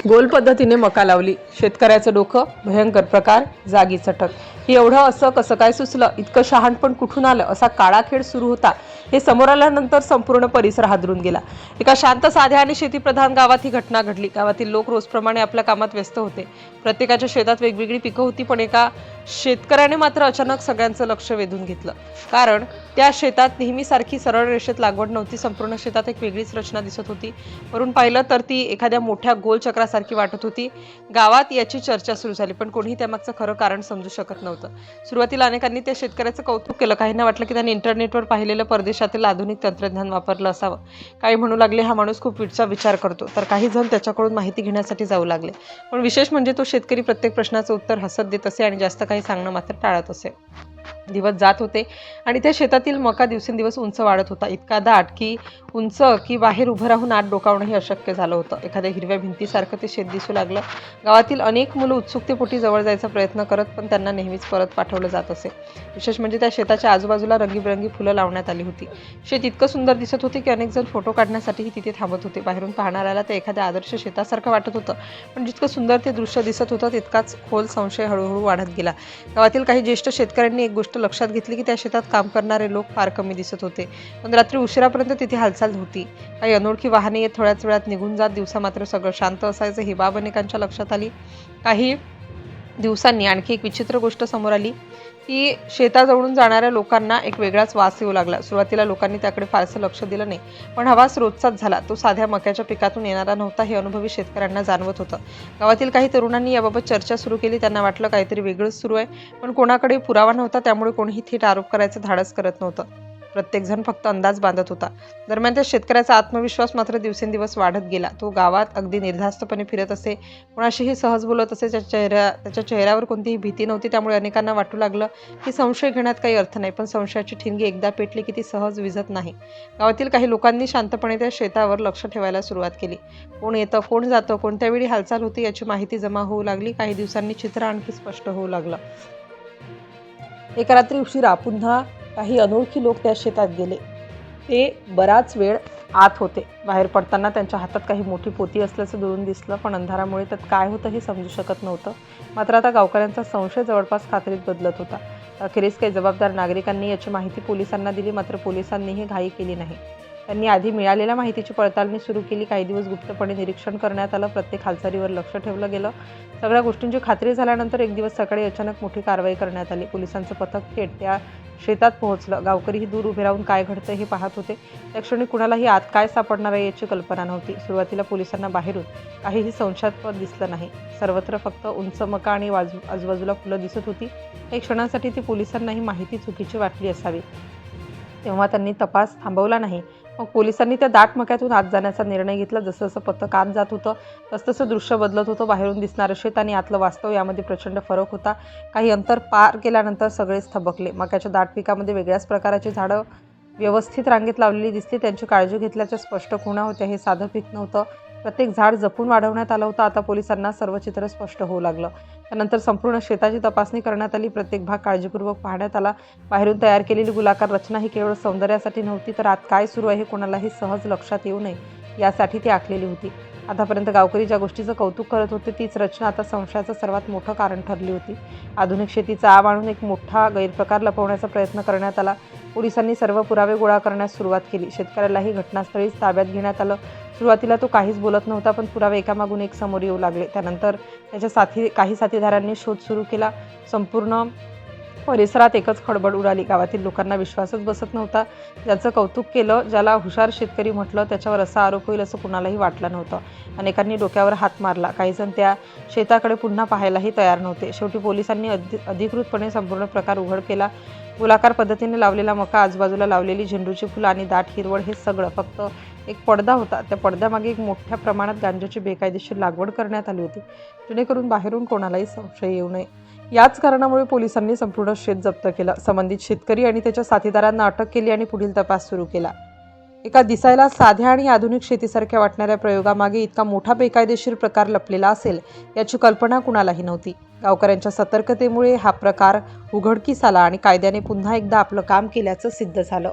गोल पद्धतीने मका लावली. शेतकऱ्याचं डोकं भयंकर प्रकार, जागी चटक. हे एवढं असं कसं काय सुचलं, इतकं शहाणपण कुठून आलं, असा काळा खेळ सुरू होता. हे समोर आल्यानंतर संपूर्ण परिसर हादरून गेला. एका शांत, साध्या आणि शेतीप्रधान गावात ही घटना घडली. गावातील लोक रोजप्रमाणे आपल्या कामात व्यस्त होते. प्रत्येकाच्या शेतात वेगवेगळी पिकं होती, पण एका शेतकऱ्याने मात्र अचानक सगळ्यांचं लक्ष वेधून घेतलं. कारण त्या शेतात नेहमीसारखी सरळ रेषेत लागवड नव्हती. संपूर्ण शेतात एक वेगळीच रचना दिसत होती. वरून पाहिलं तर ती एखाद्या मोठ्या गोल चक्रासारखी वाटत होती. गावात याची चर्चा सुरू झाली, पण कोणीही त्यामागचं खरं कारण समजू शकत नव्हतं. सुरुवातीला अनेकांनी त्या शेतकऱ्याचं कौतुक केलं. काहींना वाटलं की त्यांनी इंटरनेटवर पाहिलेलं परदेशातील आधुनिक तंत्रज्ञान वापरलं असावं. काही म्हणू लागले, हा माणूस खूप विटचा विचार करतो. तर काही जण त्याच्याकडून माहिती घेण्यासाठी जाऊ लागले. पण विशेष म्हणजे तो शेतकरी प्रत्येक प्रश्नाचं उत्तर हसत देत असे आणि जास्त काही सांगणं मात्र टाळत असे. दिवस जात होते आणि त्या शेतातील मका दिवसेंदिवस उंच वाढत होता. इतका दाट की उंच की बाहेर उभं राहून आत डोकावणंही अशक्य झालं होतं. एखाद्या हिरव्या भिंतीसारखं ते शेत दिसू लागलं. गावातील अनेक मुलं उत्सुकतेपोटी जवळ जायचा प्रयत्न करत, पण त्यांना नेहमीच परत पाठवलं जात असे. विशेष म्हणजे त्या शेताच्या आजूबाजूला रंगीबेरंगी फुलं लावण्यात आली होती. शेत इतकं सुंदर दिसत होते की अनेक जण फोटो काढण्यासाठीही तिथे थांबत होते. बाहेरून पाहणाऱ्याला ते एखाद्या आदर्श शेतासारखं वाटत होतं, पण जितकं सुंदर ते दृश्य दिसत होतं तितकाच खोल संशय हळूहळू वाढत गेला. गावातील काही ज्येष्ठ शेतकऱ्यांनी एक गोष्ट लक्षात घेतली की त्या शेतात काम करणारे लोक फार कमी दिसत होते. पण रात्री उशिरापर्यंत तिथे हालचाल होती. काही अनोळखी वाहने येत थोड्याच वेळात निघून जात. दिवसा मात्र सगळं शांत असायचं. ही बाब अनेकांच्या लक्षात आली. काही दिवसांनी आणखी एक विचित्र गोष्ट समोर आली की शेताजवळून जाणाऱ्या लोकांना एक वेगळाच वास येऊ लागला. सुरुवातीला लोकांनी त्याकडे फारसं लक्ष दिलं नाही, पण हा वास रोजचाच झाला. तो साध्या मक्याच्या पिकातून येणारा नव्हता हे अनुभवी शेतकऱ्यांना जाणवत होतं. गावातील काही तरुणांनी याबाबत चर्चा सुरू केली. त्यांना वाटलं काहीतरी वेगळंच सुरू आहे, पण कोणाकडे पुरावा नव्हता. त्यामुळे कोणीही थेट आरोप करायचं धाडस करत नव्हतं. प्रत्येकजण फक्त अंदाज बांधत होता. दरम्यान त्या शेतकऱ्याचा आत्मविश्वास मात्र दिवसेंदिवस वाढत गेला. तो गावात अगदी निर्धास्तपणे फिरत असे, कोणाशीही सहज बोलत असे. त्याच्या चेहऱ्यावर कोणतीही भीती नव्हती. त्यामुळे अनेकांना वाटू लागलं की संशय घेण्यात काही अर्थ नाही, पण संशयाची ठिणगी एकदा पेटली की ती सहज विझत नाही. गावातील काही लोकांनी शांतपणे त्या शेतावर लक्ष ठेवायला सुरुवात केली. कोण येतं, कोण जातं, कोणत्या वेळी हालचाल होती याची माहिती जमा होऊ लागली. काही दिवसांनी चित्र आणखी स्पष्ट होऊ लागलं. एका रात्री उशिरा पुन्हा काही अनोळखी लोक त्या शेतात गेले. ते बराच वेळ आत होते. बाहेर पडताना त्यांच्या हातात काही मोठी पोती असल्याचं दुरून दिसलं, पण अंधारामुळे त्यात काय होतं हे समजू शकत नव्हतं. मात्र आता गावकऱ्यांचा संशय जवळपास खात्रीत बदलत होता. अखेरीस काही जबाबदार नागरिकांनी याची माहिती पोलिसांना दिली. मात्र पोलिसांनीही घाई केली नाही. त्यांनी आधी मिळालेल्या माहितीची पडताळणी सुरू केली. काही दिवस गुप्तपणे निरीक्षण करण्यात आलं. प्रत्येक हालचालीवर लक्ष ठेवलं गेलं. सगळ्या गोष्टींची खात्री झाल्यानंतर एक दिवस सकाळी अचानक मोठी कारवाई करण्यात आली. पोलिसांचं पथक थेट त्या शेतात पोहोचलं. गावकरीही दूर उभे राहून काय घडतं हे पाहत होते. त्या क्षणी कुणालाही आत काय सापडणार आहे याची कल्पना नव्हती. सुरुवातीला पोलिसांना बाहेरून काहीही संशयास्पद दिसलं नाही. सर्वत्र फक्त उंच मका आणि आजूबाजूला फुलं दिसत होती. काही क्षणांसाठी ती पोलिसांनाही माहिती चुकीची वाटली असावी. तेव्हा त्यांनी तपास थांबवला नाही. मग पोलिसांनी त्या दाट मक्यातून आत जाण्याचा निर्णय घेतला. जसं जसं पथक आत जात होतं तसं दृश्य बदलत होतं. बाहेरून दिसणारं शेत आणि आतलं वास्तव यामध्ये प्रचंड फरक होता. काही अंतर पार केल्यानंतर सगळेच थबकले. मक्याच्या दाट पिकामध्ये वेगळ्याच प्रकारची झाडं व्यवस्थित रांगेत लावलेली दिसली. त्यांची काळजी घेतल्याच्या स्पष्ट खुणा होत्या. हे साधं पीक नव्हतं. प्रत्येक झाड जपून वाढवण्यात आलं होतं. आता पोलिसांना सर्व चित्र स्पष्ट होऊ लागलं. त्यानंतर संपूर्ण शेताची तपासणी करण्यात आली. प्रत्येक भाग काळजीपूर्वक पाहण्यात आला. बाहेरून तयार केलेली गोलाकार रचना ही केवळ सौंदर्यासाठी नव्हती, तर आत काय सुरू आहे हे कोणालाही सहज लक्षात येऊ नये यासाठी ती आखलेली होती. आतापर्यंत गावकरी ज्या गोष्टीचं कौतुक करत होते तीच रचना आता संशयाचं सर्वात मोठं कारण ठरली होती. आधुनिक शेतीचा आव आणून एक मोठा गैरप्रकार लपवण्याचा प्रयत्न करण्यात आला. पोलिसांनी सर्व पुरावे गोळा करण्यास सुरुवात केली. शेतकऱ्यालाही घटनास्थळीच ताब्यात घेण्यात आलं. सुरुवातीला तो काहीच बोलत नव्हता, पण पुरावे एकामागून एक समोर येऊ लागले. त्यानंतर त्याच्या काही साथीदारांनी शोध सुरू केला. संपूर्ण परिसरात एकच खळबळ उडाली. गावातील लोकांना विश्वासच बसत नव्हता. ज्याचं कौतुक केलं, ज्याला हुशार शेतकरी म्हटलं, त्याच्यावर असा आरोप होईल असं कुणालाही वाटलं नव्हतं. अनेकांनी डोक्यावर हात मारला. काही जण त्या शेताकडे पुन्हा पाहायलाही तयार नव्हते. शेवटी पोलिसांनी अधिकृतपणे संपूर्ण प्रकार उघड केला. गोलाकार पद्धतीने लावलेला मका, आजूबाजूला लावलेली झेंडूची फुलं आणि दाट हिरवळ हे सगळं फक्त एक पडदा होता. त्या पडद्यामागे एक मोठ्या प्रमाणात गांजाची बेकायदेशीर लागवड करण्यात आली होती, जेणेकरून बाहेरून कोणालाही संशय येऊ नये. याच कारणामुळे पोलिसांनी संपूर्ण शेत जप्त केलं. संबंधित शेतकरी आणि त्याच्या साथीदारांना अटक केली आणि पुढील तपास सुरू केला. एका दिसायला साध्या आणि आधुनिक शेतीसारख्या वाटणाऱ्या प्रयोगामागे इतका मोठा बेकायदेशीर प्रकार लपलेला असेल याची कल्पना कुणालाही नव्हती. गावकऱ्यांच्या सतर्कतेमुळे हा प्रकार उघडकीस आला आणि कायद्याने पुन्हा एकदा आपलं काम केल्याचं सिद्ध झालं.